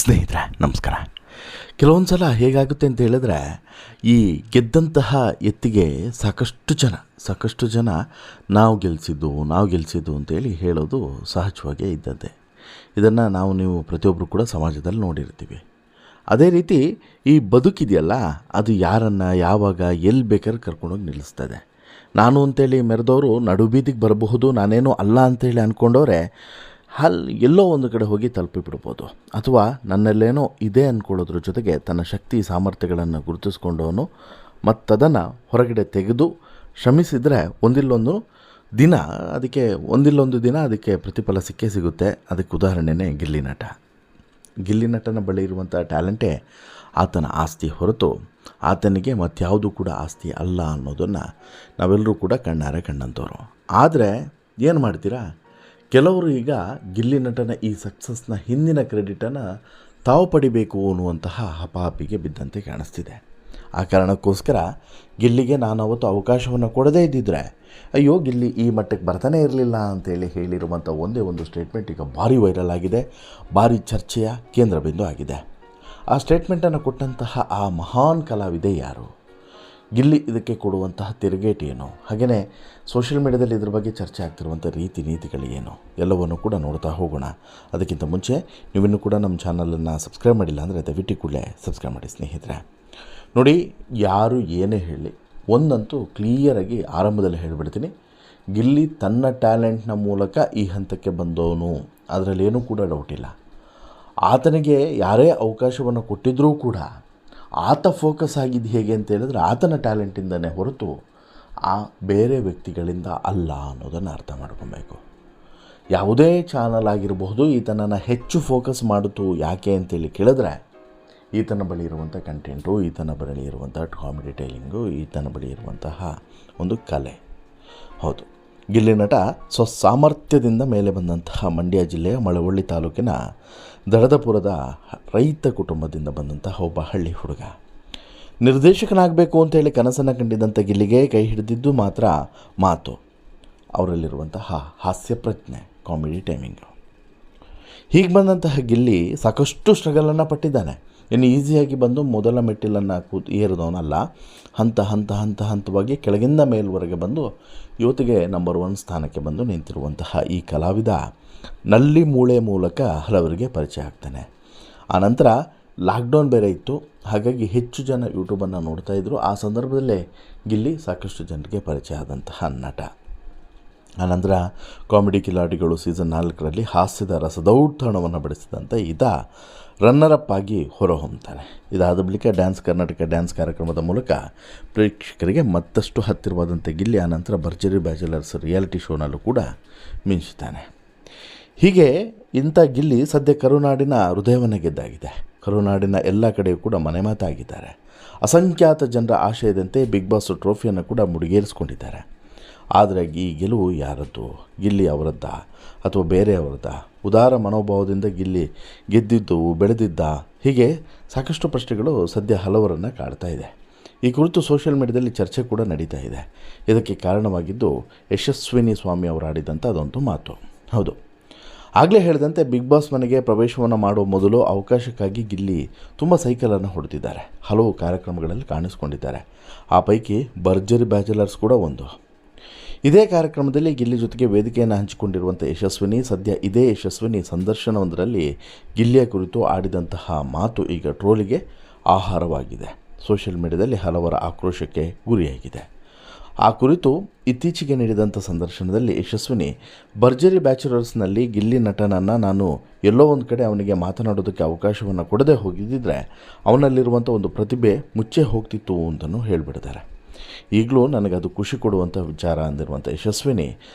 ಸ್ನೇಹಿತರೆ ನಮಸ್ಕಾರ. ಕೆಲವೊಂದು ಸಲ ಹೇಗಾಗುತ್ತೆ ಅಂತ ಹೇಳಿದ್ರೆ, ಈ ಗೆದ್ದಂತಹ ಎತ್ತಿಗೆ ಸಾಕಷ್ಟು ಜನ ನಾವು ಗೆಲ್ಲಿಸಿದ್ದು ಅಂತೇಳಿ ಹೇಳೋದು ಸಹಜವಾಗೇ ಇದ್ದದ್ದೇ. ಇದನ್ನು ನೀವು ಪ್ರತಿಯೊಬ್ಬರು ಕೂಡ ಸಮಾಜದಲ್ಲಿ ನೋಡಿರ್ತೀವಿ. ಅದೇ ರೀತಿ ಈ ಬದುಕಿದೆಯಲ್ಲ, ಅದು ಯಾರನ್ನು ಯಾವಾಗ ಎಲ್ಲಿ ಬೇಕಾದ್ರೆ ಕರ್ಕೊಂಡೋಗಿ ನಿಲ್ಲಿಸ್ತದೆ. ನಾನು ಅಂತೇಳಿ ಮೆರೆದವರು ನಡುಬೀದಿಗೆ ಬರಬಹುದು, ನಾನೇನೋ ಅಲ್ಲ ಅಂತೇಳಿ ಅಂದ್ಕೊಂಡವ್ರೆ ಎಲ್ಲೋ ಒಂದು ಕಡೆ ಹೋಗಿ ತಲುಪಿಬಿಡ್ಬೋದು. ಅಥವಾ ನನ್ನಲ್ಲೇನೋ ಇದೆ ಅಂದ್ಕೊಳ್ಳೋದ್ರ ಜೊತೆಗೆ ತನ್ನ ಶಕ್ತಿ ಸಾಮರ್ಥ್ಯಗಳನ್ನು ಗುರುತಿಸ್ಕೊಂಡವನು ಮತ್ತದನ್ನು ಹೊರಗಡೆ ತೆಗೆದು ಶ್ರಮಿಸಿದರೆ ಒಂದಿಲ್ಲೊಂದು ದಿನ ಅದಕ್ಕೆ ಪ್ರತಿಫಲ ಸಿಕ್ಕೇ ಸಿಗುತ್ತೆ. ಅದಕ್ಕೆ ಉದಾಹರಣೆನೇ ಗಿಲ್ಲಿ ನಟನ ಬಳಿ ಇರುವಂಥ ಟ್ಯಾಲೆಂಟೇ ಆತನ ಆಸ್ತಿ ಹೊರತು ಆತನಿಗೆ ಮತ್ಯಾವುದು ಕೂಡ ಆಸ್ತಿ ಅಲ್ಲ ಅನ್ನೋದನ್ನು ನಾವೆಲ್ಲರೂ ಕೂಡ ಕಣ್ಣಾರೆ ಕಂಡಂಥವ್ರು. ಆದರೆ ಏನು ಮಾಡ್ತೀರಾ, ಕೆಲವರು ಈಗ ಗಿಲ್ಲಿ ನಟನ ಈ ಸಕ್ಸಸ್ನ ಹಿಂದಿನ ಕ್ರೆಡಿಟನ್ನು ತಾವು ಪಡಿಬೇಕು ಅನ್ನುವಂತಹ ಹಪಾಪಿಗೆ ಬಿದ್ದಂತೆ ಕಾಣಿಸ್ತಿದೆ. ಆ ಕಾರಣಕ್ಕೋಸ್ಕರ ಗಿಲ್ಲಿಗೆ ನಾನು ಅವತ್ತು ಅವಕಾಶವನ್ನು ಕೊಡದೇ ಇದ್ದಿದ್ದರೆ ಅಯ್ಯೋ ಗಿಲ್ಲಿ ಈ ಮಟ್ಟಕ್ಕೆ ಬರ್ತಾನೆ ಇರಲಿಲ್ಲ ಅಂತೇಳಿ ಹೇಳಿರುವಂಥ ಒಂದೇ ಒಂದು ಸ್ಟೇಟ್ಮೆಂಟ್ ಈಗ ಭಾರಿ ವೈರಲ್ ಆಗಿದೆ, ಭಾರಿ ಚರ್ಚೆಯ ಕೇಂದ್ರ ಬಿಂದು ಆಗಿದೆ. ಆ ಸ್ಟೇಟ್ಮೆಂಟನ್ನು ಕೊಟ್ಟಂತಹ ಆ ಮಹಾನ್ ಕಲಾವಿದೆ ಯಾರು, ಗಿಲ್ಲಿ ಇದಕ್ಕೆ ಕೊಡುವಂತಹ ತಿರುಗೇಟು ಏನು, ಹಾಗೆಯೇ ಸೋಷಿಯಲ್ ಮೀಡಿಯಾದಲ್ಲಿ ಇದ್ರ ಬಗ್ಗೆ ಚರ್ಚೆ ಆಗ್ತಿರುವಂಥ ನೀತಿಗಳು ಏನು, ಎಲ್ಲವನ್ನು ಕೂಡ ನೋಡ್ತಾ ಹೋಗೋಣ. ಅದಕ್ಕಿಂತ ಮುಂಚೆ ನೀವಿನ್ನೂ ಕೂಡ ನಮ್ಮ ಚಾನಲನ್ನು ಸಬ್ಸ್ಕ್ರೈಬ್ ಮಾಡಿಲ್ಲ ಅಂದರೆ ದಯವಿಟ್ಟು ಕೂಡಲೇ ಸಬ್ಸ್ಕ್ರೈಬ್ ಮಾಡಿ ಸ್ನೇಹಿತರೆ. ನೋಡಿ, ಯಾರು ಏನೇ ಹೇಳಿ ಒಂದಂತೂ ಕ್ಲಿಯರಾಗಿ ಆರಂಭದಲ್ಲಿ ಹೇಳಿಬಿಡ್ತೀನಿ, ಗಿಲ್ಲಿ ತನ್ನ ಟ್ಯಾಲೆಂಟ್ನ ಮೂಲಕ ಈ ಹಂತಕ್ಕೆ ಬಂದವನು, ಅದರಲ್ಲೇನೂ ಕೂಡ ಡೌಟ್ ಇಲ್ಲ. ಆತನಿಗೆ ಯಾರೇ ಅವಕಾಶವನ್ನು ಕೊಟ್ಟಿದ್ದರೂ ಕೂಡ ಆತ ಫೋಕಸ್ ಆಗಿದ್ದು ಹೇಗೆ ಅಂತ ಹೇಳಿದ್ರೆ ಆತನ ಟ್ಯಾಲೆಂಟಿಂದನೇ ಹೊರತು ಬೇರೆ ವ್ಯಕ್ತಿಗಳಿಂದ ಅಲ್ಲ ಅನ್ನೋದನ್ನು ಅರ್ಥ ಮಾಡ್ಕೊಬೇಕು. ಯಾವುದೇ ಚಾನಲ್ ಆಗಿರಬಹುದು ಈತನನ್ನು ಹೆಚ್ಚು ಫೋಕಸ್ ಮಾಡಿತು ಯಾಕೆ ಅಂತೇಳಿ ಕೇಳಿದ್ರೆ ಈತನ ಬಳಿ ಇರುವಂಥ ಕಂಟೆಂಟು, ಈತನ ಬಳಿ ಇರುವಂಥ ಕಾಮಿಡಿ ಟೈಲಿಂಗು, ಈತನ ಬಳಿ ಇರುವಂತಹ ಒಂದು ಕಲೆ. ಹೌದು, ಗಿಲ್ಲಿ ನಟ ಸಾಮರ್ಥ್ಯದಿಂದ ಮೇಲೆ ಬಂದಂತಹ ಮಂಡ್ಯ ಜಿಲ್ಲೆಯ ಮಳವಳ್ಳಿ ತಾಲೂಕಿನ ದಡದಪುರದ ರೈತ ಕುಟುಂಬದಿಂದ ಬಂದಂತಹ ಒಬ್ಬ ಹಳ್ಳಿ ಹುಡುಗ. ನಿರ್ದೇಶಕನಾಗಬೇಕು ಅಂತೇಳಿ ಕನಸನ್ನು ಕಂಡಿದ್ದಂಥ ಗಿಲ್ಲಿಗೆ ಕೈ ಹಿಡಿದಿದ್ದು ಮಾತ್ರ ಮಾತು, ಅವರಲ್ಲಿರುವಂತಹ ಹಾಸ್ಯ ಪ್ರಜ್ಞೆ, ಕಾಮಿಡಿ ಟೈಮಿಂಗು. ಹೀಗೆ ಬಂದಂತಹ ಗಿಲ್ಲಿ ಸಾಕಷ್ಟು ಸ್ಟ್ರಗಲನ್ನು ಪಟ್ಟಿದ್ದಾನೆ. ಇನ್ನು ಈಸಿಯಾಗಿ ಬಂದು ಮೊದಲ ಮೆಟ್ಟಿಲನ್ನು ಏರಿದವನಲ್ಲ. ಹಂತವಾಗಿ ಕೆಳಗಿಂದ ಮೇಲ್ವರೆಗೆ ಬಂದು ಇವತ್ತಿಗೆ ನಂಬರ್ 1 ಸ್ಥಾನಕ್ಕೆ ಬಂದು ನಿಂತಿರುವಂತಹ ಈ ಕಲಾವಿದ ನಲ್ಲಿ ಮೂಳೆ ಮೂಲಕ ಹಲವರಿಗೆ ಪರಿಚಯ ಆಗ್ತಾನೆ. ಆನಂತರ ಲಾಕ್ಡೌನ್ ಬೇರೆ ಇತ್ತು, ಹಾಗಾಗಿ ಹೆಚ್ಚು ಜನ ಯೂಟ್ಯೂಬನ್ನು ನೋಡ್ತಾಯಿದ್ರು. ಆ ಸಂದರ್ಭದಲ್ಲೇ ಗಿಲ್ಲಿ ಸಾಕಷ್ಟು ಜನರಿಗೆ ಪರಿಚಯ ಆದಂತಹ ನಟ. ಆನಂತರ ಕಾಮಿಡಿ ಕಿಲಾಡಿಗಳು ಸೀಸನ್ 4ರಲ್ಲಿ ಹಾಸ್ಯದ ರಸದೌತಣವನ್ನು ಬಡಿಸಿದಂಥ ರನ್ನರಪ್ ಆಗಿ ಹೊರಹೊಮ್ತಾನೆ. ಇದಾದ ಬಳಿಕ ಕರ್ನಾಟಕ ಡ್ಯಾನ್ಸ್ ಕಾರ್ಯಕ್ರಮದ ಮೂಲಕ ಪ್ರೇಕ್ಷಕರಿಗೆ ಮತ್ತಷ್ಟು ಹತ್ತಿರವಾದಂಥ ಗಿಲ್ಲಿ ಆನಂತರ ಭರ್ಜರಿ ಬ್ಯಾಚುಲರ್ಸ್ ರಿಯಾಲಿಟಿ ಶೋನಲ್ಲೂ ಕೂಡ ಮಿಂಚುತ್ತಾನೆ. ಹೀಗೆ ಇಂಥ ಗಿಲ್ಲಿ ಸದ್ಯ ಕರುನಾಡಿನ ಹೃದಯವನ್ನು ಗೆದ್ದಾಗಿದೆ. ಕರುನಾಡಿನ ಎಲ್ಲ ಕಡೆಯೂ ಕೂಡ ಮನೆ ಮಾತಾಗಿದ್ದಾರೆ. ಅಸಂಖ್ಯಾತ ಜನರ ಆಶಯದಂತೆ ಬಿಗ್ ಬಾಸ್ ಟ್ರೋಫಿಯನ್ನು ಕೂಡ ಮುಡಿಗೇರಿಸ್ಕೊಂಡಿದ್ದಾರೆ. ಆದರೆ ಈ ಗೆಲುವು ಯಾರದ್ದು, ಗಿಲ್ಲಿ ಅವರದ್ದ ಅಥವಾ ಬೇರೆಯವರದ್ದ? ಉದಾರ ಮನೋಭಾವದಿಂದ ಗಿಲ್ಲಿ ಗೆದ್ದಿದ್ದು, ಬೆಳೆದಿದ್ದ? ಹೀಗೆ ಸಾಕಷ್ಟು ಪ್ರಶ್ನೆಗಳು ಸದ್ಯ ಹಲವರನ್ನು ಕಾಡ್ತಾ ಇದೆ. ಈ ಕುರಿತು ಸೋಷಿಯಲ್ ಮೀಡಿಯಾದಲ್ಲಿ ಚರ್ಚೆ ಕೂಡ ನಡೀತಾ ಇದೆ. ಇದಕ್ಕೆ ಕಾರಣವಾಗಿದ್ದು ಯಶಸ್ವಿನಿ ಸ್ವಾಮಿ ಅವರು ಆಡಿದಂಥ ಅದೊಂದು ಮಾತು. ಹೌದು, ಆಗಲೇ ಹೇಳಿದಂತೆ ಬಿಗ್ ಬಾಸ್ ಮನೆಗೆ ಪ್ರವೇಶವನ್ನು ಮಾಡುವ ಮೊದಲು ಅವಕಾಶಕ್ಕಾಗಿ ಗಿಲ್ಲಿ ತುಂಬ ಸೈಕಲನ್ನು ಹೊಡೆದಿದ್ದಾರೆ. ಹಲವು ಕಾರ್ಯಕ್ರಮಗಳಲ್ಲಿ ಕಾಣಿಸ್ಕೊಂಡಿದ್ದಾರೆ. ಆ ಪೈಕಿ ಭರ್ಜರಿ ಬ್ಯಾಚುಲರ್ಸ್ ಕೂಡ ಒಂದು. ಇದೇ ಕಾರ್ಯಕ್ರಮದಲ್ಲಿ ಗಿಲ್ಲಿ ಜೊತೆಗೆ ವೇದಿಕೆಯನ್ನು ಹಂಚಿಕೊಂಡಿರುವಂಥ ಇದೇ ಯಶಸ್ವಿನಿ ಸಂದರ್ಶನವೊಂದರಲ್ಲಿ ಗಿಲ್ಲಿಯ ಕುರಿತು ಆಡಿದಂತಹ ಮಾತು ಈಗ ಟ್ರೋಲಿಗೆ ಆಹಾರವಾಗಿದೆ. ಸೋಷಿಯಲ್ ಮೀಡಿಯಾದಲ್ಲಿ ಹಲವರ ಆಕ್ರೋಶಕ್ಕೆ ಗುರಿಯಾಗಿದೆ. ಆ ಕುರಿತು ಇತ್ತೀಚೆಗೆ ನೀಡಿದಂಥ ಸಂದರ್ಶನದಲ್ಲಿ ಯಶಸ್ವಿನಿ ಭರ್ಜರಿ ಬ್ಯಾಚುಲರ್ಸ್ನಲ್ಲಿ ಗಿಲ್ಲಿ ನಟನನ್ನು ನಾನು ಎಲ್ಲೋ ಒಂದು ಕಡೆ ಅವನಿಗೆ ಮಾತನಾಡೋದಕ್ಕೆ ಅವಕಾಶವನ್ನು ಕೊಡದೆ ಹೋಗಿದ್ದರೆ ಅವನಲ್ಲಿರುವಂಥ ಒಂದು ಪ್ರತಿಭೆ ಮುಚ್ಚೆ ಹೋಗ್ತಿತ್ತು ಅಂತಲೂ ಹೇಳಿಬಿಡ್ತಾರೆ. ಈಗಲೂ ನನಗದು ಖುಷಿ ಕೊಡುವಂಥ ವಿಚಾರ ಅಂದಿರುವಂಥ ಯಶಸ್ವಿನಿ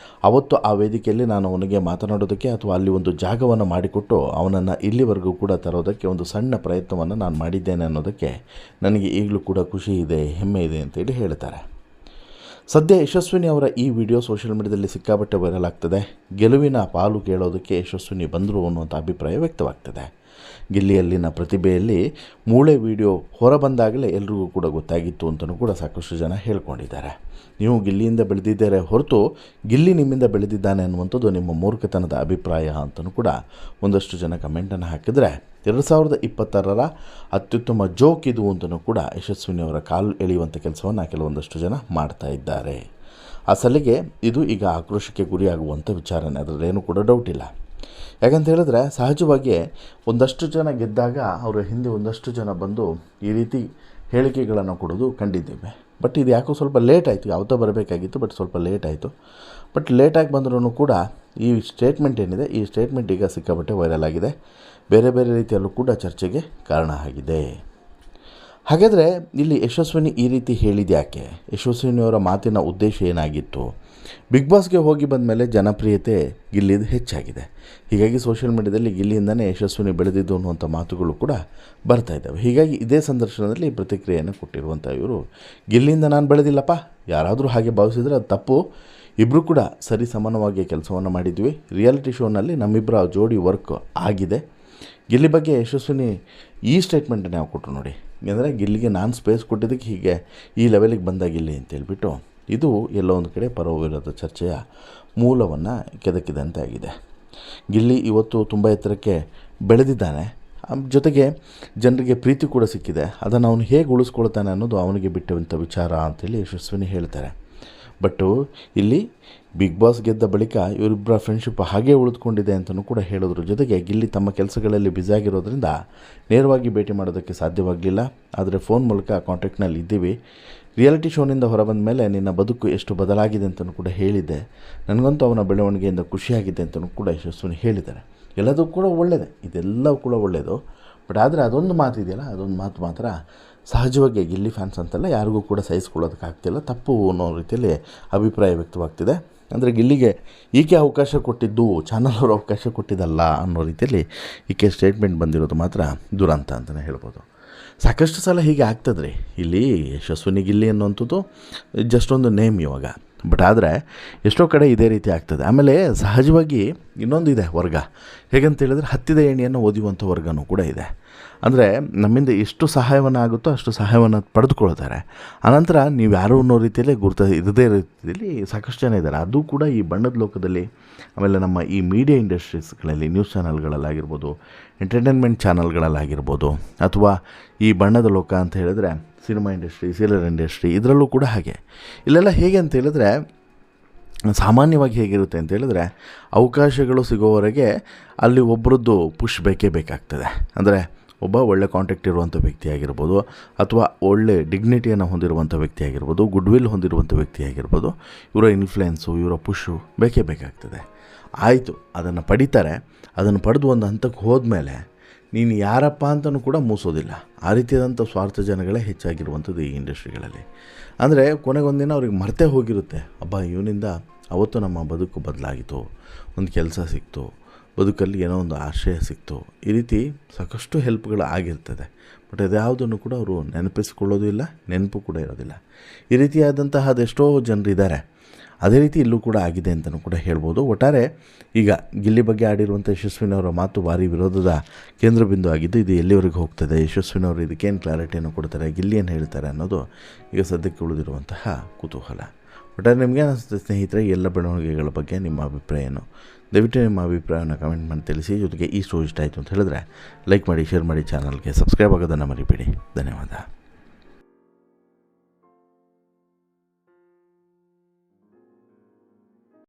ಅವತ್ತು ಆ ವೇದಿಕೆಯಲ್ಲಿ ನಾನು ಅವನಿಗೆ ಮಾತನಾಡೋದಕ್ಕೆ ಅಥವಾ ಅಲ್ಲಿ ಒಂದು ಜಾಗವನ್ನು ಮಾಡಿಕೊಟ್ಟು ಅವನನ್ನು ಇಲ್ಲಿವರೆಗೂ ಕೂಡ ತರೋದಕ್ಕೆ ಒಂದು ಸಣ್ಣ ಪ್ರಯತ್ನವನ್ನು ನಾನು ಮಾಡಿದ್ದೇನೆ ಅನ್ನೋದಕ್ಕೆ ನನಗೆ ಈಗಲೂ ಕೂಡ ಖುಷಿ ಇದೆ, ಹೆಮ್ಮೆ ಇದೆ ಅಂತೇಳಿ ಹೇಳ್ತಾರೆ. ಸದ್ಯ ಯಶಸ್ವಿನಿ ಅವರ ಈ ವಿಡಿಯೋ ಸೋಷಿಯಲ್ ಮೀಡಿಯಾದಲ್ಲಿ ಸಿಕ್ಕಾಪಟ್ಟೆ ವೈರಲ್ ಆಗ್ತದೆ. ಗೆಲುವಿನ ಪಾಲು ಕೇಳೋದಕ್ಕೆ ಯಶಸ್ವಿನಿ ಬಂದರು ಅನ್ನುವಂಥ ಅಭಿಪ್ರಾಯ ವ್ಯಕ್ತವಾಗ್ತದೆ. ಗಿಲ್ಲಿಯಲ್ಲಿನ ಪ್ರತಿಭೆಯಲ್ಲಿ ಮೂಳೆ ವಿಡಿಯೋ ಹೊರಬಂದಾಗಲೇ ಎಲ್ರಿಗೂ ಕೂಡ ಗೊತ್ತಾಗಿತ್ತು ಅಂತಲೂ ಕೂಡ ಸಾಕಷ್ಟು ಜನ ಹೇಳ್ಕೊಂಡಿದ್ದಾರೆ. ನೀವು ಗಿಲ್ಲಿಯಿಂದ ಬೆಳೆದಿದ್ದಾರೆ ಹೊರತು ಗಿಲ್ಲಿ ನಿಮ್ಮಿಂದ ಬೆಳೆದಿದ್ದಾನೆ ಅನ್ನುವಂಥದ್ದು ನಿಮ್ಮ ಮೂರ್ಖತನದ ಅಭಿಪ್ರಾಯ ಅಂತಲೂ ಕೂಡ ಒಂದಷ್ಟು ಜನ ಕಮೆಂಟನ್ನು ಹಾಕಿದರೆ 2026ರ ಅತ್ಯುತ್ತಮ ಜೋಕ್ ಇದು ಅಂತಲೂ ಕೂಡ ಯಶಸ್ವಿನಿಯವರ ಕಾಲು ಎಳೆಯುವಂಥ ಕೆಲಸವನ್ನು ಕೆಲವೊಂದಷ್ಟು ಜನ ಮಾಡ್ತಾ ಇದ್ದಾರೆ. ಆ ಸಲಿಗೆ ಇದು ಈಗ ಆಕ್ರೋಶಕ್ಕೆ ಗುರಿಯಾಗುವಂಥ ವಿಚಾರನೇ, ಅದರಲ್ಲೇನೂ ಕೂಡ ಡೌಟ್ ಇಲ್ಲ. ಯಾಕಂತ ಹೇಳಿದ್ರೆ ಸಹಜವಾಗಿ ಒಂದಷ್ಟು ಜನ ಗೆದ್ದಾಗ ಅವರ ಹಿಂದೆ ಒಂದಷ್ಟು ಜನ ಬಂದು ಈ ರೀತಿ ಹೇಳಿಕೆಗಳನ್ನು ಕೊಡೋದು ಕಂಡಿದ್ದೇವೆ. ಬಟ್ ಇದು ಯಾಕೋ ಸ್ವಲ್ಪ ಲೇಟ್ ಆಯಿತು, ಯಾವತ್ತೋ ಬರಬೇಕಾಗಿತ್ತು, ಬಟ್ ಸ್ವಲ್ಪ ಲೇಟ್ ಆಯಿತು. ಬಟ್ ಲೇಟಾಗಿ ಬಂದ್ರೂ ಕೂಡ ಈ ಸ್ಟೇಟ್ಮೆಂಟ್ ಏನಿದೆ, ಈ ಸ್ಟೇಟ್ಮೆಂಟ್ ಈಗ ಸಿಕ್ಕಾಪಟ್ಟೆ ವೈರಲ್ ಆಗಿದೆ, ಬೇರೆ ಬೇರೆ ರೀತಿಯಲ್ಲೂ ಕೂಡ ಚರ್ಚೆಗೆ ಕಾರಣ ಆಗಿದೆ. ಹಾಗಾದರೆ ಇಲ್ಲಿ ಯಶಸ್ವಿನಿ ಈ ರೀತಿ ಹೇಳಿದ್ಯಾಕೆ? ಯಶಸ್ವಿನಿಯವರ ಮಾತಿನ ಉದ್ದೇಶ ಏನಾಗಿತ್ತು? ಬಿಗ್ ಬಾಸ್ಗೆ ಹೋಗಿ ಬಂದ ಮೇಲೆ ಜನಪ್ರಿಯತೆ ಗಿಲ್ಲಿದು ಹೆಚ್ಚಾಗಿದೆ. ಹೀಗಾಗಿ ಸೋಷಿಯಲ್ ಮೀಡಿಯಾದಲ್ಲಿ ಗಿಲ್ಲಿಯಿಂದನೇ ಯಶಸ್ವಿನಿ ಬೆಳೆದಿದ್ದು ಅನ್ನುವಂಥ ಮಾತುಗಳು ಕೂಡ ಬರ್ತಾ ಇದ್ದಾವೆ. ಹೀಗಾಗಿ ಇದೇ ಸಂದರ್ಶನದಲ್ಲಿ ಪ್ರತಿಕ್ರಿಯೆಯನ್ನು ಕೊಟ್ಟಿರುವಂಥ ಇವರು, ಗಿಲ್ಲಿಯಿಂದ ನಾನು ಬೆಳೆದಿಲ್ಲಪ್ಪ, ಯಾರಾದರೂ ಹಾಗೆ ಭಾವಿಸಿದರೆ ಅದು ತಪ್ಪು. ಇಬ್ಬರು ಕೂಡ ಸರಿ ಸಮಾನವಾಗಿ ಕೆಲಸವನ್ನು ಮಾಡಿದ್ವಿ. ರಿಯಾಲಿಟಿ ಶೋನಲ್ಲಿ ನಮ್ಮಿಬ್ಬರ ಜೋಡಿ ವರ್ಕ್ ಆಗಿದೆ. ಗಿಲ್ಲಿ ಬಗ್ಗೆ ಯಶಸ್ವಿನಿ ಈ ಸ್ಟೇಟ್ಮೆಂಟನ್ನು ನಾವು ಕೊಟ್ಟರು ನೋಡಿ, ಅಂದರೆ ಗಿಲ್ಲಿಗೆ ನಾನು ಸ್ಪೇಸ್ ಕೊಟ್ಟಿದ್ದಕ್ಕೆ ಹೀಗೆ ಈ ಲೆವೆಲಿಗೆ ಬಂದ ಗಿಲ್ಲಿ ಅಂತೇಳ್ಬಿಟ್ಟು, ಇದು ಎಲ್ಲೋ ಒಂದು ಕಡೆ ಪರವಿರೋದ ಚರ್ಚೆಯ ಮೂಲವನ್ನು ಕೆದಕಿದಂತೆ ಆಗಿದೆ. ಗಿಲ್ಲಿ ಇವತ್ತು ತುಂಬ ಎತ್ತರಕ್ಕೆ ಬೆಳೆದಿದ್ದಾನೆ, ಜೊತೆಗೆ ಜನರಿಗೆ ಪ್ರೀತಿ ಕೂಡ ಸಿಕ್ಕಿದೆ. ಅದನ್ನು ಅವನು ಹೇಗೆ ಉಳಿಸ್ಕೊಳ್ತಾನೆ ಅನ್ನೋದು ಅವನಿಗೆ ಬಿಟ್ಟಂಥ ವಿಚಾರ ಅಂತೇಳಿ ಯಶಸ್ವಿನಿ ಹೇಳ್ತಾರೆ. ಬಟ್ಟು ಇಲ್ಲಿ ಬಿಗ್ ಬಾಸ್ ಗೆದ್ದ ಬಳಿಕ ಇವರಿಬ್ಬರ ಫ್ರೆಂಡ್ಶಿಪ್ ಹಾಗೇ ಉಳಿದುಕೊಂಡಿದೆ ಅಂತಲೂ ಕೂಡ ಹೇಳೋದ್ರ ಜೊತೆಗೆ ಗಿಲ್ಲಿ ತಮ್ಮ ಕೆಲಸಗಳಲ್ಲಿ ಬ್ಯುಸಿಯಾಗಿರೋದ್ರಿಂದ ನೇರವಾಗಿ ಭೇಟಿ ಮಾಡೋದಕ್ಕೆ ಸಾಧ್ಯವಾಗಲಿಲ್ಲ. ಆದರೆ ಫೋನ್ ಮೂಲಕ ಕಾಂಟ್ಯಾಕ್ಟ್ನಲ್ಲಿ ಇದ್ದೀವಿ. ರಿಯಾಲಿಟಿ ಶೋನಿಂದ ಹೊರಬಂದ ಮೇಲೆ ನಿನ್ನ ಬದುಕು ಎಷ್ಟು ಬದಲಾಗಿದೆ ಅಂತಲೂ ಕೂಡ ಹೇಳಿದ್ದೆ. ನನಗಂತೂ ಅವನ ಬೆಳವಣಿಗೆಯಿಂದ ಖುಷಿಯಾಗಿದೆ ಅಂತಲೂ ಕೂಡ ಯಶಸ್ವಿನಿ ಹೇಳಿದ್ದಾರೆ. ಎಲ್ಲದೂ ಕೂಡ ಒಳ್ಳೆಯದೇ, ಇದೆಲ್ಲವೂ ಕೂಡ ಒಳ್ಳೆಯದು. ಬಟ್ ಆದರೆ ಅದೊಂದು ಮಾತು ಇದೆಯಲ್ಲ, ಅದೊಂದು ಮಾತು ಮಾತ್ರ ಸಹಜವಾಗಿ ಗಿಲ್ಲಿ ಫ್ಯಾನ್ಸ್ ಅಂತಲ್ಲ ಯಾರಿಗೂ ಕೂಡ ಸಹಿಸ್ಕೊಳ್ಳೋದಕ್ಕಾಗ್ತಿಲ್ಲ, ತಪ್ಪು ಅನ್ನೋ ರೀತಿಯಲ್ಲಿ ಅಭಿಪ್ರಾಯ ವ್ಯಕ್ತವಾಗ್ತಿದೆ. ಅಂದರೆ ಗಿಲ್ಲಿಗೆ ಈಕೆ ಅವಕಾಶ ಕೊಟ್ಟಿದ್ದು ಚಾನಲ್ ಅವರು ಅವಕಾಶ ಕೊಟ್ಟಿದ್ದಲ್ಲ ಅನ್ನೋ ರೀತಿಯಲ್ಲಿ ಈಕೆ ಸ್ಟೇಟ್ಮೆಂಟ್ ಬಂದಿರೋದು ಮಾತ್ರ ದುರಂತ ಅಂತಲೇ ಹೇಳ್ಬೋದು. ಸಾಕಷ್ಟು ಸಲ ಹೀಗೆ ಆಗ್ತದೆ ರೀ. ಇಲ್ಲಿ ಯಶಸ್ವಿನಿ ಗಿಲ್ಲಿ ಅನ್ನುವಂಥದ್ದು ಜಸ್ಟ್ ಒಂದು ನೇಮ್ ಇವಾಗ. ಬಟ್ ಆದರೆ ಎಷ್ಟೋ ಕಡೆ ಇದೇ ರೀತಿ ಆಗ್ತದೆ. ಆಮೇಲೆ ಸಹಜವಾಗಿ ಇನ್ನೊಂದು ಇದೆ ವರ್ಗ, ಹೇಗಂತ ಹೇಳಿದ್ರೆ ಹತ್ತಿದ ಎಣ್ಣೆಯನ್ನು ಓದಿಯುವಂಥ ವರ್ಗನೂ ಕೂಡ ಇದೆ. ಅಂದರೆ ನಮ್ಮಿಂದ ಎಷ್ಟು ಸಹಾಯವನ್ನು ಆಗುತ್ತೋ ಅಷ್ಟು ಸಹಾಯವನ್ನು ಪಡೆದುಕೊಳ್ತಾರೆ. ಆನಂತರ ನೀವು ಯಾರು ಅನ್ನೋ ರೀತಿಯಲ್ಲೇ ಇದೇ ರೀತಿಯಲ್ಲಿ ಸಾಕಷ್ಟು ಜನ ಇದ್ದಾರೆ. ಅದು ಕೂಡ ಈ ಬಣ್ಣದ ಲೋಕದಲ್ಲಿ, ಆಮೇಲೆ ನಮ್ಮ ಈ ಮೀಡಿಯಾ ಇಂಡಸ್ಟ್ರೀಸ್ಗಳಲ್ಲಿ, ನ್ಯೂಸ್ ಚಾನಲ್ಗಳಲ್ಲಾಗಿರ್ಬೋದು, ಎಂಟರ್ಟೈನ್ಮೆಂಟ್ ಚಾನಲ್ಗಳಲ್ಲಾಗಿರ್ಬೋದು, ಅಥವಾ ಈ ಬಣ್ಣದ ಲೋಕ ಅಂತ ಹೇಳಿದ್ರೆ ಸಿನಿಮಾ ಇಂಡಸ್ಟ್ರಿ, ಸೀರಿಯಲ್ ಇಂಡಸ್ಟ್ರಿ, ಇದರಲ್ಲೂ ಕೂಡ ಹಾಗೆ. ಇಲ್ಲೆಲ್ಲ ಹೇಗೆ ಅಂತ ಹೇಳಿದ್ರೆ ಸಾಮಾನ್ಯವಾಗಿ ಹೇಗಿರುತ್ತೆ ಅಂತ ಹೇಳಿದ್ರೆ ಅವಕಾಶಗಳು ಸಿಗೋವರೆಗೆ ಅಲ್ಲಿ ಒಬ್ಬರದ್ದು ಪುಷ್ ಬೇಕೇ ಬೇಕಾಗ್ತದೆ. ಅಂದರೆ ಒಬ್ಬ ಒಳ್ಳೆ ಕಾಂಟ್ಯಾಕ್ಟ್ ಇರುವಂಥ ವ್ಯಕ್ತಿ ಆಗಿರ್ಬೋದು, ಅಥವಾ ಒಳ್ಳೆ ಡಿಗ್ನಿಟಿಯನ್ನು ಹೊಂದಿರುವಂಥ ವ್ಯಕ್ತಿ ಆಗಿರ್ಬೋದು, ಗುಡ್ ವಿಲ್ ಹೊಂದಿರುವಂಥ ವ್ಯಕ್ತಿ ಆಗಿರ್ಬೋದು, ಇವರ ಇನ್ಫ್ಲುಯೆನ್ಸು, ಇವರ ಪುಷು ಬೇಕೇ ಬೇಕಾಗ್ತದೆ. ಆಯಿತು, ಅದನ್ನು ಪಡಿತಾರೆ. ಅದನ್ನು ಪಡೆದು ಒಂದು ಹಂತಕ್ಕೆ ಹೋದ್ಮೇಲೆ ನೀನು ಯಾರಪ್ಪ ಅಂತಲೂ ಕೂಡ ಮೂಸೋದಿಲ್ಲ. ಆ ರೀತಿಯಾದಂಥ ಸ್ವಾರ್ಥ ಜನಗಳೇ ಹೆಚ್ಚಾಗಿರುವಂಥದ್ದು ಈ ಇಂಡಸ್ಟ್ರಿಗಳಲ್ಲಿ. ಅಂದರೆ ಕೊನೆಗೊಂದಿನ ಅವ್ರಿಗೆ ಮರ್ತೇ ಹೋಗಿರುತ್ತೆ, ಅಬ್ಬಾ ಇವನಿಂದ ಅವತ್ತು ನಮ್ಮ ಬದುಕು ಬದಲಾಗಿತ್ತು, ಒಂದು ಕೆಲಸ ಸಿಕ್ತು, ಬದುಕಲ್ಲಿ ಏನೋ ಒಂದು ಆಶ್ರಯ ಸಿಕ್ತು, ಈ ರೀತಿ ಸಾಕಷ್ಟು ಹೆಲ್ಪ್ಗಳು ಆಗಿರ್ತದೆ. ಬಟ್ ಅದ್ಯಾವುದನ್ನು ಕೂಡ ಅವರು ನೆನಪಿಸ್ಕೊಳ್ಳೋದು ಇಲ್ಲ, ನೆನಪು ಕೂಡ ಇರೋದಿಲ್ಲ. ಈ ರೀತಿಯಾದಂತಹ ಅದೆಷ್ಟೋ ಜನರಿದ್ದಾರೆ. ಅದೇ ರೀತಿ ಇಲ್ಲೂ ಕೂಡ ಆಗಿದೆ ಅಂತಲೂ ಕೂಡ ಹೇಳ್ಬೋದು. ಒಟ್ಟಾರೆ ಈಗ ಗಿಲ್ಲಿ ಬಗ್ಗೆ ಆಡಿರುವಂಥ ಯಶಸ್ವಿನವರ ಮಾತು ಭಾರಿ ವಿರೋಧದ ಕೇಂದ್ರ ಬಿಂದು ಆಗಿದ್ದು, ಇದು ಎಲ್ಲಿವರೆಗೆ ಹೋಗ್ತದೆ, ಯಶಸ್ವಿನವರು ಇದಕ್ಕೇನು ಕ್ಲಾರಿಟಿಯನ್ನು ಕೊಡ್ತಾರೆ, ಗಿಲ್ಲಿ ಏನು ಹೇಳ್ತಾರೆ ಅನ್ನೋದು ಈಗ ಸದ್ಯಕ್ಕೆ ಉಳಿದಿರುವಂತಹ ಕುತೂಹಲ. ಒಟ್ಟಾರೆ ನಿಮಗೆ ಅನಿಸುತ್ತೆ ಸ್ನೇಹಿತರೆ, ಎಲ್ಲ ಬೆಳವಣಿಗೆಗಳ ಬಗ್ಗೆ ನಿಮ್ಮ ಅಭಿಪ್ರಾಯ ಏನು? ದಯವಿಟ್ಟು ನಿಮ್ಮ ಅಭಿಪ್ರಾಯವನ್ನು ಕಮೆಂಟ್ ಮಾಡಿ ತಿಳಿಸಿ. ಜೊತೆಗೆ ಈ ಶೋ ಇಷ್ಟ ಆಯಿತು ಅಂತ ಹೇಳಿದ್ರೆ ಲೈಕ್ ಮಾಡಿ, ಶೇರ್ ಮಾಡಿ, ಚಾನಲ್ಗೆ ಸಬ್ಸ್ಕ್ರೈಬ್ ಆಗೋದನ್ನು ಮರಿಬೇಡಿ. ಧನ್ಯವಾದ.